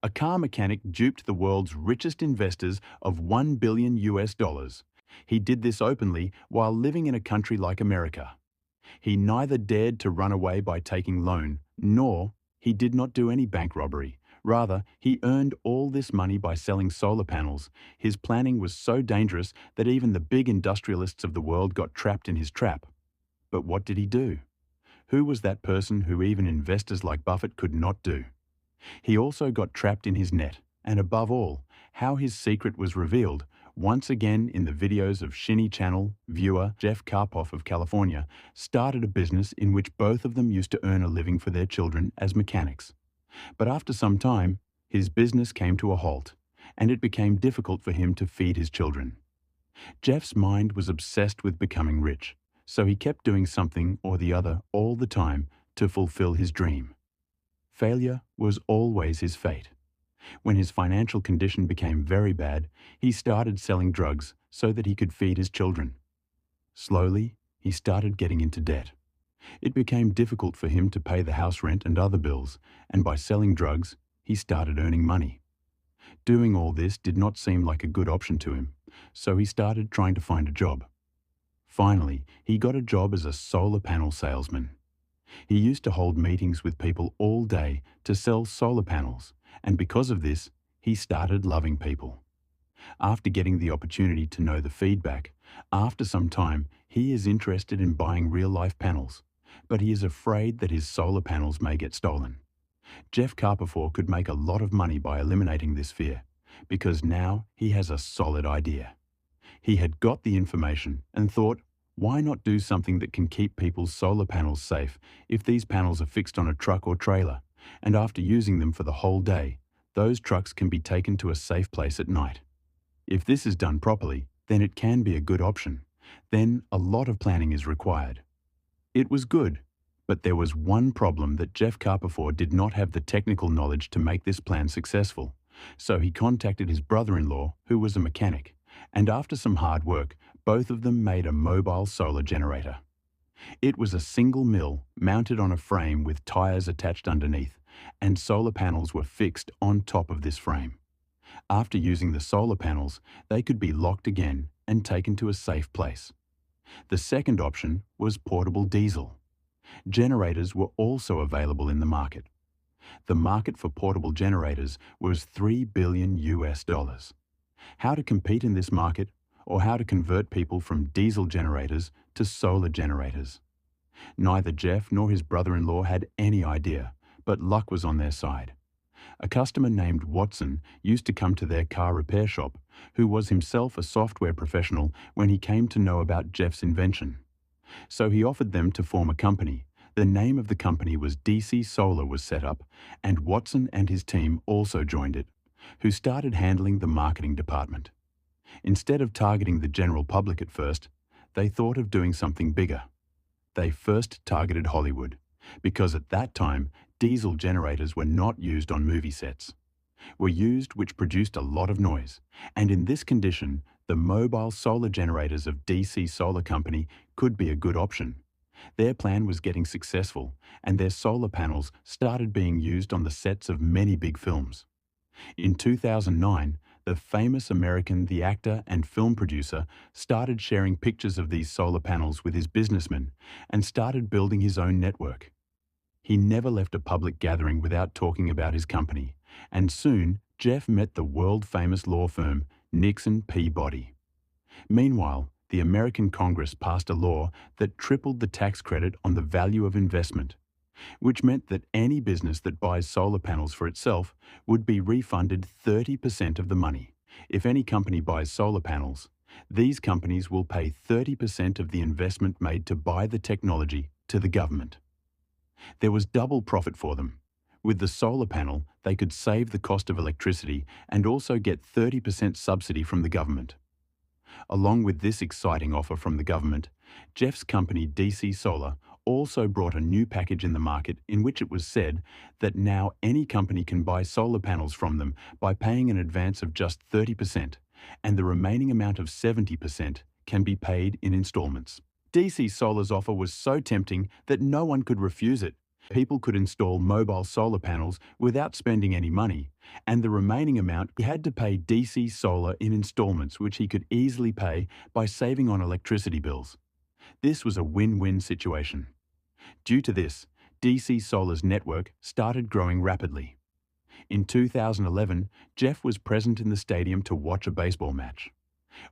A car mechanic duped the world's richest investors of $1 billion. He did this openly while living in a country like America. He neither dared to run away by taking loan, nor he did not do any bank robbery. Rather, he earned all this money by selling solar panels. His planning was so dangerous that even the big industrialists of the world got trapped in his trap. But what did he do? Who was that person who even investors like Buffett could not do? He also got trapped in his net, and above all, how his secret was revealed once again in the videos of Shinny Channel viewer Jeff Carpoff of California started a business in which both of them used to earn a living for their children as mechanics. But after some time, his business came to a halt, and it became difficult for him to feed his children. Jeff's mind was obsessed with becoming rich, so he kept doing something or the other all the time to fulfill his dream. Failure was always his fate. When his financial condition became very bad, he started selling drugs so that he could feed his children. Slowly, he started getting into debt. It became difficult for him to pay the house rent and other bills, and by selling drugs, he started earning money. Doing all this did not seem like a good option to him, so he started trying to find a job. Finally, he got a job as a solar panel salesman. He used to hold meetings with people all day to sell solar panels, and because of this, he started loving people. After getting the opportunity to know the feedback, after some time, he is interested in buying real-life panels, but he is afraid that his solar panels may get stolen. Jeff Carpoff could make a lot of money by eliminating this fear, because now he has a solid idea. He had got the information and thought, why not do something that can keep people's solar panels safe if these panels are fixed on a truck or trailer, and after using them for the whole day, those trucks can be taken to a safe place at night. If this is done properly, then it can be a good option. Then a lot of planning is required. It was good, but there was one problem that Jeff Carpoff did not have the technical knowledge to make this plan successful. So he contacted his brother-in-law, who was a mechanic, and after some hard work, both of them made a mobile solar generator. It was a single mill mounted on a frame with tires attached underneath, and solar panels were fixed on top of this frame. After using the solar panels, they could be locked again and taken to a safe place. The second option was portable diesel. Generators were also available in the market. The market for portable generators was $3 billion. How to compete in this market, or how to convert people from diesel generators to solar generators? Neither Jeff nor his brother-in-law had any idea, but luck was on their side. A customer named Watson used to come to their car repair shop, who was himself a software professional when he came to know about Jeff's invention. So he offered them to form a company. The name of the company was DC Solar was set up, and Watson and his team also joined it, who started handling the marketing department. Instead of targeting the general public at first, they thought of doing something bigger. They first targeted Hollywood, because at that time, diesel generators were not used on movie sets. Were used which produced a lot of noise, and in this condition, the mobile solar generators of DC Solar Company could be a good option. Their plan was getting successful, and their solar panels started being used on the sets of many big films. In 2009, the famous American the actor and film producer started sharing pictures of these solar panels with his businessmen and started building his own network. He never left a public gathering without talking about his company, and soon Jeff met the world-famous law firm Nixon Peabody. Meanwhile, the American Congress passed a law that tripled the tax credit on the value of investment, which meant that any business that buys solar panels for itself would be refunded 30% of the money. If any company buys solar panels, these companies will pay 30% of the investment made to buy the technology to the government. There was double profit for them. With the solar panel, they could save the cost of electricity and also get 30% subsidy from the government. Along with this exciting offer from the government, Jeff's company DC Solar also brought a new package in the market in which it was said that now any company can buy solar panels from them by paying an advance of just 30%, and the remaining amount of 70% can be paid in installments. DC Solar's offer was so tempting that no one could refuse it, People could install mobile solar panels without spending any money, and the remaining amount he had to pay DC Solar in installments, which he could easily pay by saving on electricity bills. This was a win-win situation. Due to this, DC Solar's network started growing rapidly. In 2011, Jeff was present in the stadium to watch a baseball match,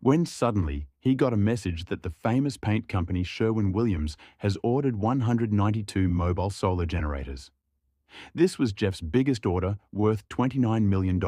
when suddenly he got a message that the famous paint company Sherwin-Williams has ordered 192 mobile solar generators. This was Jeff's biggest order, worth $29 million.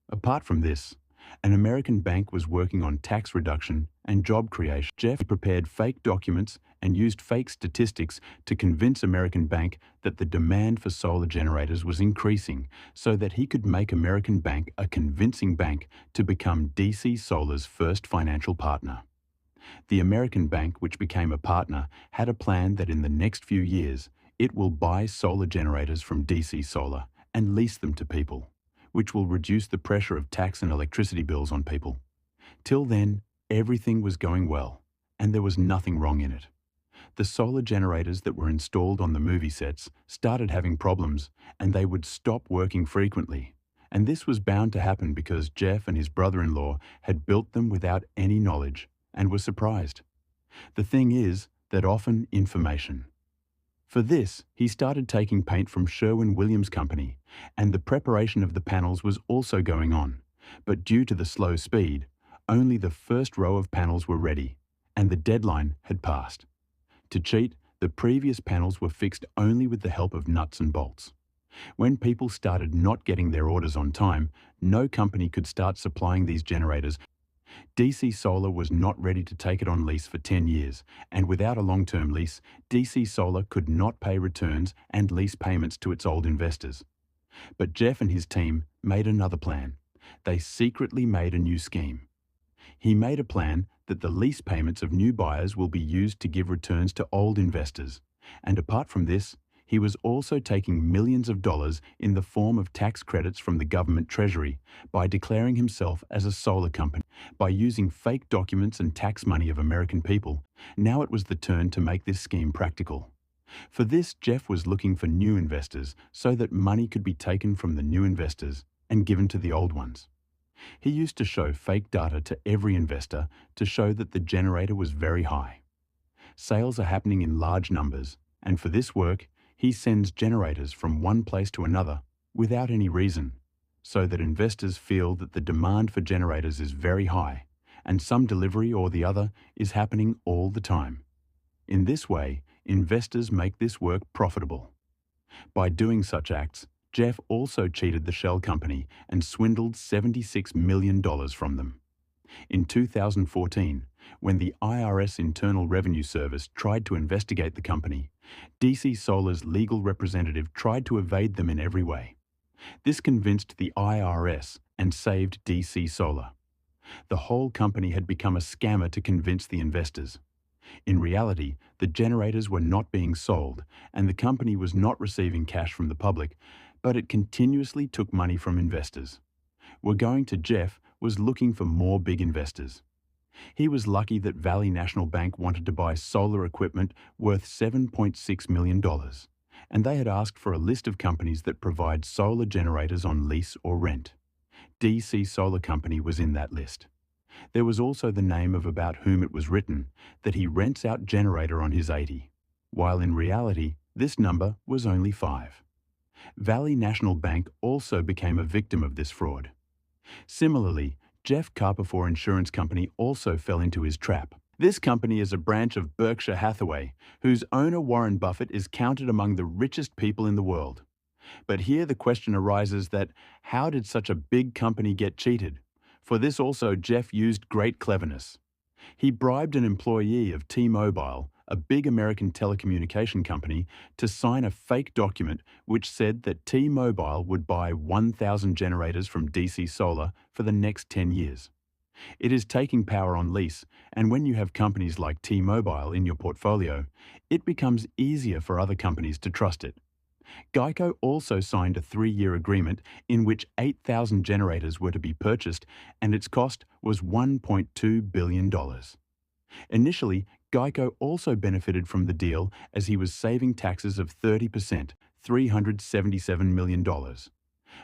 Apart from this, an American bank was working on tax reduction and job creation. Jeff prepared fake documents and used fake statistics to convince American Bank that the demand for solar generators was increasing, so that he could make American Bank a convincing bank to become DC Solar's first financial partner. The American Bank, which became a partner, had a plan that in the next few years, it will buy solar generators from DC Solar and lease them to people, which will reduce the pressure of tax and electricity bills on people. Till then, everything was going well, and there was nothing wrong in it. The solar generators that were installed on the movie sets started having problems, and they would stop working frequently. And this was bound to happen because Jeff and his brother-in-law had built them without any knowledge and were surprised. The thing is that often information. For this, he started taking paint from Sherwin-Williams Company, and the preparation of the panels was also going on. But due to the slow speed, only the first row of panels were ready, and the deadline had passed. To cheat, the previous panels were fixed only with the help of nuts and bolts. When people started not getting their orders on time, no company could start supplying these generators. DC Solar was not ready to take it on lease for 10 years, and without a long-term lease, DC Solar could not pay returns and lease payments to its old investors. But Jeff and his team made another plan. They secretly made a new scheme. He made a plan that the lease payments of new buyers will be used to give returns to old investors. And apart from this, he was also taking millions of dollars in the form of tax credits from the government treasury by declaring himself as a solar company. By using fake documents and tax money of American people, now it was the turn to make this scheme practical. For this, Jeff was looking for new investors so that money could be taken from the new investors and given to the old ones. He used to show fake data to every investor to show that the generator was very high. Sales are happening in large numbers, and for this work, he sends generators from one place to another without any reason, so that investors feel that the demand for generators is very high, and some delivery or the other is happening all the time. In this way, investors make this work profitable. By doing such acts, Jeff also cheated the shell company and swindled $76 million from them. In 2014, when the IRS Internal Revenue Service tried to investigate the company, DC Solar's legal representative tried to evade them in every way. This convinced the IRS and saved DC Solar. The whole company had become a scammer to convince the investors. In reality, the generators were not being sold, and the company was not receiving cash from the public, but it continuously took money from investors. We're Going to Jeff was looking for more big investors. He was lucky that Valley National Bank wanted to buy solar equipment worth $7.6 million, and they had asked for a list of companies that provide solar generators on lease or rent. DC Solar Company was in that list. There was also the name of about whom it was written that he rents out generator on his 80, while in reality, this number was only 5. Valley National Bank also became a victim of this fraud. Similarly, Jeff Carpoff Insurance Company also fell into his trap. This company is a branch of Berkshire Hathaway, whose owner Warren Buffett is counted among the richest people in the world. But here the question arises that how did such a big company get cheated? For this also Jeff used great cleverness. He bribed an employee of T-Mobile, a big American telecommunication company, to sign a fake document which said that T-Mobile would buy 1,000 generators from DC Solar for the next 10 years. It is taking power on lease, and when you have companies like T-Mobile in your portfolio, it becomes easier for other companies to trust it. Geico also signed a 3-year agreement in which 8,000 generators were to be purchased, and its cost was $1.2 billion. Initially, Geico also benefited from the deal as he was saving taxes of 30%, $377 million.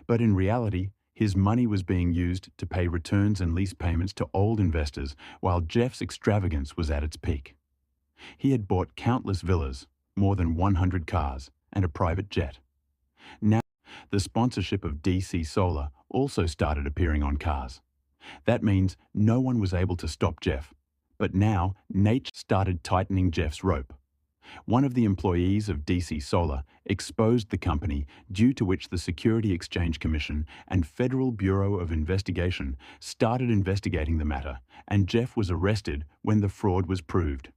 But in reality, his money was being used to pay returns and lease payments to old investors while Jeff's extravagance was at its peak. He had bought countless villas, more than 100 cars, and a private jet. Now, the sponsorship of DC Solar also started appearing on cars. That means no one was able to stop Jeff. But now, nature started tightening Jeff's rope. One of the employees of DC Solar exposed the company, due to which the Security Exchange Commission and Federal Bureau of Investigation started investigating the matter, and Jeff was arrested when the fraud was proved.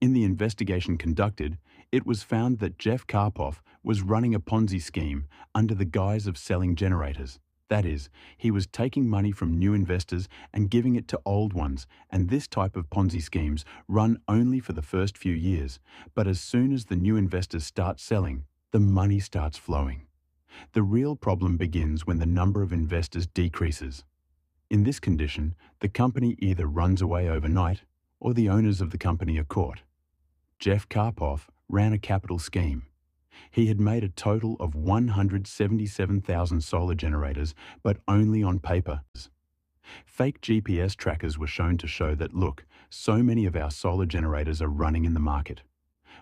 In the investigation conducted, it was found that Jeff Carpoff was running a Ponzi scheme under the guise of selling generators. That is, he was taking money from new investors and giving it to old ones, and this type of Ponzi schemes run only for the first few years, but as soon as the new investors start selling, the money starts flowing. The real problem begins when the number of investors decreases. In this condition, the company either runs away overnight or the owners of the company are caught. Jeff Carpoff ran a capital scheme. He had made a total of 177,000 solar generators, but only on paper. Fake GPS trackers were shown to show that, look, so many of our solar generators are running in the market.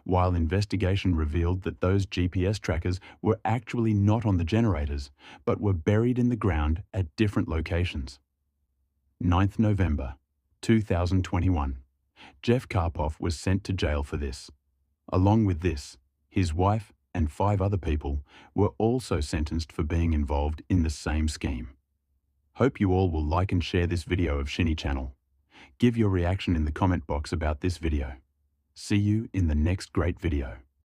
While investigation revealed that those GPS trackers were actually not on the generators, but were buried in the ground at different locations. 9th November, 2021. Jeff Carpoff was sent to jail for this. Along with this, his wife and 5 other people were also sentenced for being involved in the same scheme. Hope you all will like and share this video of Shinny Channel. Give your reaction in the comment box about this video. See you in the next great video.